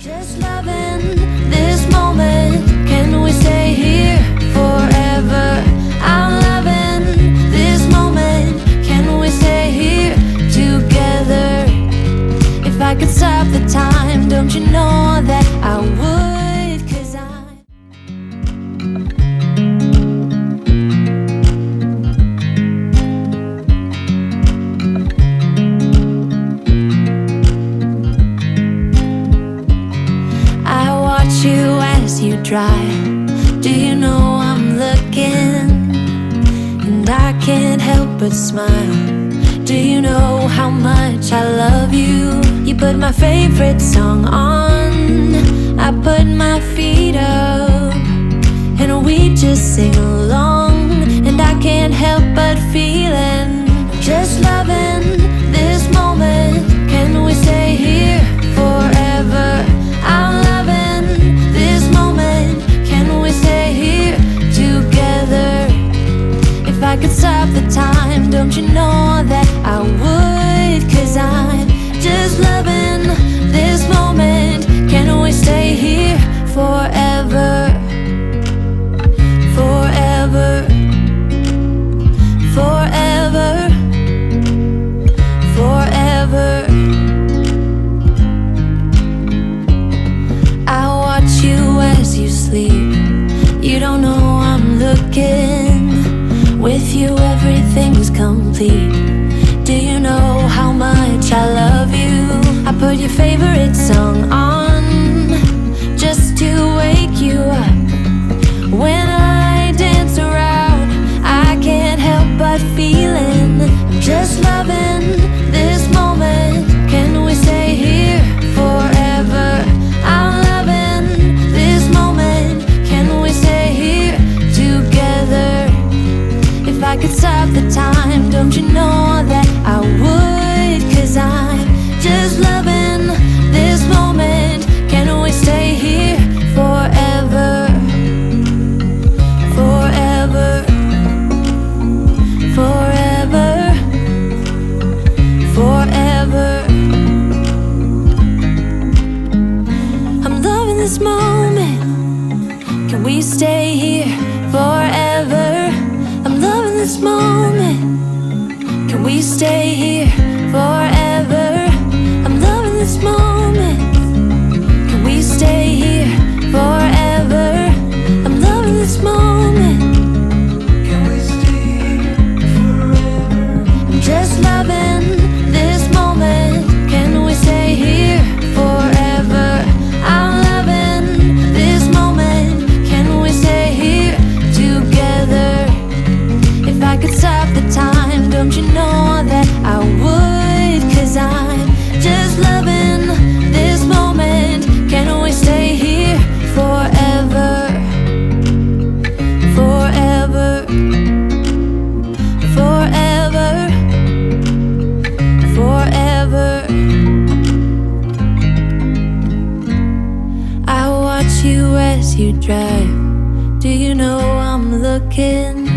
Just loving this moment. Can we stay here forever? I'm loving this moment. Can we stay here together? If I could stop the time, don't you know that I would? 'Cause I watch you as you drive. Do you know I'm looking? And I can't help but smile. Do you know how much I love you? You put my favorite song on, I put my feet up, and we just sing along. And I can't help but feeling, just loving this moment. Can we stay here forever? I'm loving this moment. Can we stay here together? If I could stop the time, don't you know that I would? 'Cause I'm just loving this moment. Can we stay here forever? Forever. Forever. Forever. I watch you as you sleep. You don't know I'm looking. With you everything's complete. Do you know how much I love you? I put your favorite song on just to wake you up. When I dance around, I can't help but feeling, I'm just loving this moment. Can we stay here forever? I'm loving this moment. Can we stay here together? If I could stop the time, don't you know that I would? 'Cause I'm just loving this moment. Can we stay here forever? Forever. Forever. Forever. I'm loving this moment. Can we stay here forever? I'm loving this moment. Can we stay here forever? I'm loving this moment. Can we stay here forever? I'm loving this moment. Can we stay here forever? I'm just loving this moment. Can we stay here forever? I'm loving this moment. Can we stay here together? If I could stop the time, don't you know that I would? 'Cause I'm just loving this moment. Can we stay here forever? Forever. Forever. Forever. I watch you as you drive. Do you know I'm looking?